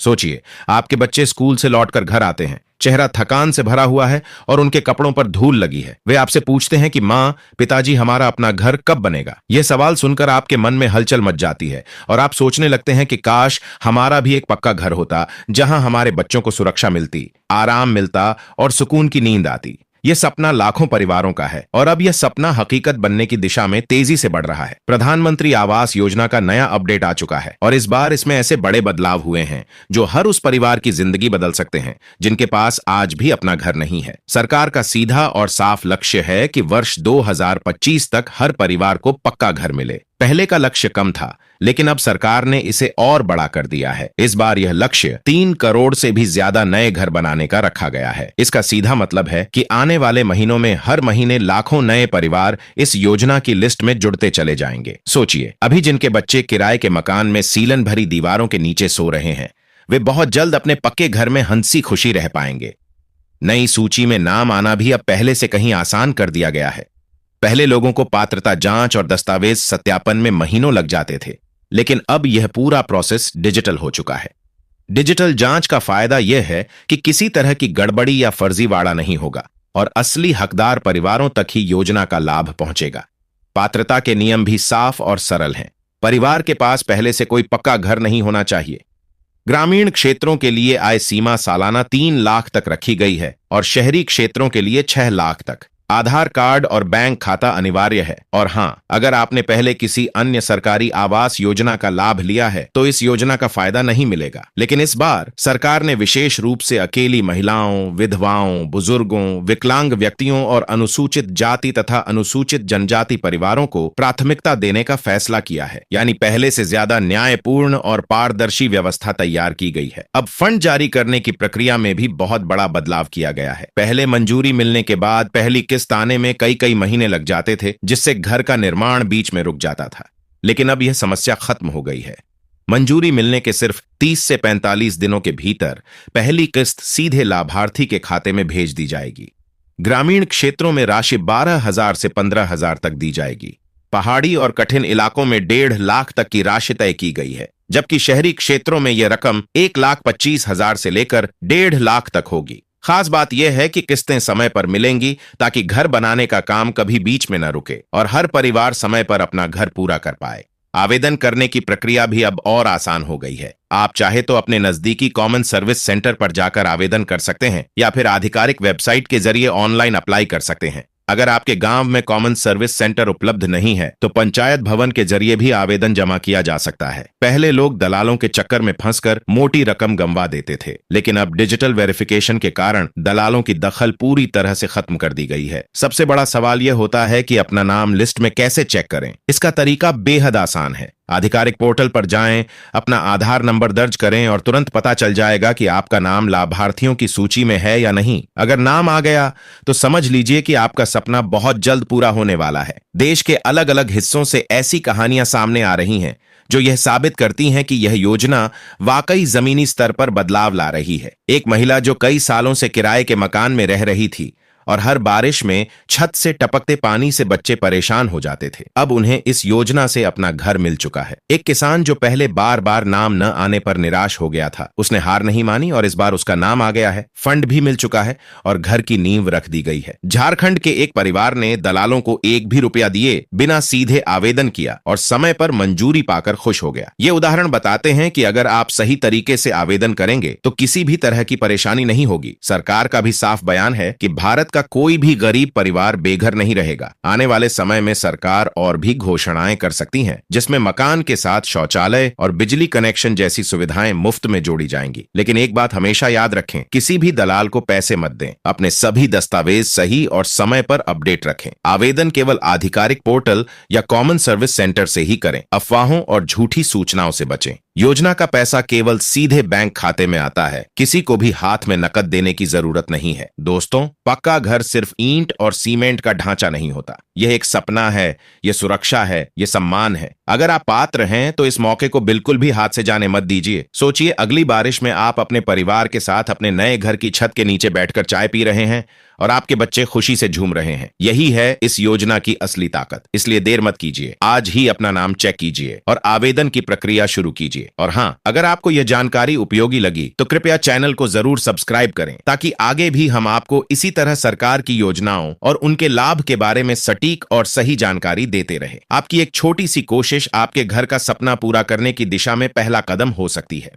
सोचिए, आपके बच्चे स्कूल से लौटकर घर आते हैं, चेहरा थकान से भरा हुआ है और उनके कपड़ों पर धूल लगी है। वे आपसे पूछते हैं कि माँ, पिताजी, हमारा अपना घर कब बनेगा? यह सवाल सुनकर आपके मन में हलचल मच जाती है और आप सोचने लगते हैं कि काश हमारा भी एक पक्का घर होता, जहां हमारे बच्चों को सुरक्षा मिलती, आराम मिलता और सुकून की नींद आती। यह सपना लाखों परिवारों का है और अब यह सपना हकीकत बनने की दिशा में तेजी से बढ़ रहा है। प्रधानमंत्री आवास योजना का नया अपडेट आ चुका है और इस बार इसमें ऐसे बड़े बदलाव हुए हैं जो हर उस परिवार की जिंदगी बदल सकते हैं जिनके पास आज भी अपना घर नहीं है। सरकार का सीधा और साफ लक्ष्य है कि वर्ष 2025 तक हर परिवार को पक्का घर मिले। पहले का लक्ष्य कम था, लेकिन अब सरकार ने इसे और बड़ा कर दिया है। इस बार यह लक्ष्य 3 करोड़ से भी ज्यादा नए घर बनाने का रखा गया है। इसका सीधा मतलब है कि आने वाले महीनों में हर महीने लाखों नए परिवार इस योजना की लिस्ट में जुड़ते चले जाएंगे। सोचिए, अभी जिनके बच्चे किराए के मकान में सीलन भरी दीवारों के नीचे सो रहे हैं, वे बहुत जल्द अपने पक्के घर में हंसी खुशी रह पाएंगे। नई सूची में नाम आना भी अब पहले से कहीं आसान कर दिया गया है। पहले लोगों को पात्रता जांच और दस्तावेज सत्यापन में महीनों लग जाते थे, लेकिन अब यह पूरा प्रोसेस डिजिटल हो चुका है। डिजिटल जांच का फायदा यह है कि किसी तरह की गड़बड़ी या फर्जीवाड़ा नहीं होगा और असली हकदार परिवारों तक ही योजना का लाभ पहुंचेगा। पात्रता के नियम भी साफ और सरल हैं। परिवार के पास पहले से कोई पक्का घर नहीं होना चाहिए। ग्रामीण क्षेत्रों के लिए आय सीमा सालाना 3 लाख तक रखी गई है और शहरी क्षेत्रों के लिए 6 लाख तक। आधार कार्ड और बैंक खाता अनिवार्य है। और हां, अगर आपने पहले किसी अन्य सरकारी आवास योजना का लाभ लिया है तो इस योजना का फायदा नहीं मिलेगा। लेकिन इस बार सरकार ने विशेष रूप से अकेली महिलाओं, विधवाओं, बुजुर्गों, विकलांग व्यक्तियों और अनुसूचित जाति तथा अनुसूचित जनजाति परिवारों को प्राथमिकता देने का फैसला किया है। यानी पहले से ज्यादा न्यायपूर्ण और पारदर्शी व्यवस्था तैयार की गई है। अब फंड जारी करने की प्रक्रिया में भी बहुत बड़ा बदलाव किया गया है। पहले मंजूरी मिलने के बाद पहली किस्त आने में कई महीने लग जाते थे, जिससे घर का निर्माण बीच में रुक जाता था। लेकिन अब यह समस्या खत्म हो गई है। मंजूरी मिलने के सिर्फ 30 से 45 दिनों के भीतर पहली किस्त सीधे लाभार्थी के खाते में भेज दी जाएगी। ग्रामीण क्षेत्रों में राशि 12,000 से 15,000 तक दी जाएगी। पहाड़ी और कठिन इलाकों में 1.5 लाख तक की राशि तय की गई है, जबकि शहरी क्षेत्रों में यह रकम 1,25,000 से लेकर 1.5 लाख तक होगी। खास बात यह है कि किस्तें समय पर मिलेंगी ताकि घर बनाने का काम कभी बीच में न रुके और हर परिवार समय पर अपना घर पूरा कर पाए। आवेदन करने की प्रक्रिया भी अब और आसान हो गई है। आप चाहे तो अपने नजदीकी कॉमन सर्विस सेंटर पर जाकर आवेदन कर सकते हैं या फिर आधिकारिक वेबसाइट के जरिए ऑनलाइन अप्लाई कर सकते हैं। अगर आपके गांव में कॉमन सर्विस सेंटर उपलब्ध नहीं है तो पंचायत भवन के जरिए भी आवेदन जमा किया जा सकता है। पहले लोग दलालों के चक्कर में फंसकर मोटी रकम गंवा देते थे, लेकिन अब डिजिटल वेरिफिकेशन के कारण दलालों की दखल पूरी तरह से खत्म कर दी गई है। सबसे बड़ा सवाल यह होता है कि अपना नाम लिस्ट में कैसे चेक करें। इसका तरीका बेहद आसान है। आधिकारिक पोर्टल पर जाएं, अपना आधार नंबर दर्ज करें और तुरंत पता चल जाएगा कि आपका नाम लाभार्थियों की सूची में है या नहीं। अगर नाम आ गया तो समझ लीजिए कि आपका सपना बहुत जल्द पूरा होने वाला है। देश के अलग अलग हिस्सों से ऐसी कहानियां सामने आ रही हैं जो यह साबित करती हैं कि यह योजना वाकई जमीनी स्तर पर बदलाव ला रही है। एक महिला जो कई सालों से किराए के मकान में रह रही थी और हर बारिश में छत से टपकते पानी से बच्चे परेशान हो जाते थे, अब उन्हें इस योजना से अपना घर मिल चुका है। एक किसान जो पहले बार बार नाम न आने पर निराश हो गया था, उसने हार नहीं मानी और इस बार उसका नाम आ गया है, फंड भी मिल चुका है और घर की नींव रख दी गई है। झारखंड के एक परिवार ने दलालों को 1 भी रुपया दिए बिना सीधे आवेदन किया और समय पर मंजूरी पाकर खुश हो गया। ये उदाहरण बताते हैं कि अगर आप सही तरीके से आवेदन करेंगे तो किसी भी तरह की परेशानी नहीं होगी। सरकार का भी साफ बयान है कि भारत का कोई भी गरीब परिवार बेघर नहीं रहेगा। आने वाले समय में सरकार और भी घोषणाएं कर सकती हैं, जिसमें मकान के साथ शौचालय और बिजली कनेक्शन जैसी सुविधाएं मुफ्त में जोड़ी जाएंगी। लेकिन एक बात हमेशा याद रखें, किसी भी दलाल को पैसे मत दें। अपने सभी दस्तावेज सही और समय पर अपडेट रखें। आवेदन केवल आधिकारिक पोर्टल या कॉमन सर्विस सेंटर से ही करें। अफवाहों और झूठी सूचनाओं से बचें। योजना का पैसा केवल सीधे बैंक खाते में आता है, किसी को भी हाथ में नकद देने की जरूरत नहीं है। दोस्तों, पक्का घर सिर्फ ईंट और सीमेंट का ढांचा नहीं होता, यह एक सपना है, यह सुरक्षा है, यह सम्मान है। अगर आप पात्र हैं तो इस मौके को बिल्कुल भी हाथ से जाने मत दीजिए। सोचिए, अगली बारिश में आप अपने परिवार के साथ अपने नए घर की छत के नीचे बैठकर चाय पी रहे हैं और आपके बच्चे खुशी से झूम रहे हैं। यही है इस योजना की असली ताकत। इसलिए देर मत कीजिए, आज ही अपना नाम चेक कीजिए और आवेदन की प्रक्रिया शुरू कीजिए। और हाँ, अगर आपको यह जानकारी उपयोगी लगी तो कृपया चैनल को जरूर सब्सक्राइब करें, ताकि आगे भी हम आपको इसी तरह सरकार की योजनाओं और उनके लाभ के बारे में सटीक और सही जानकारी देते रहे। आपकी एक छोटी सी कोशिश आपके घर का सपना पूरा करने की दिशा में पहला कदम हो सकती है।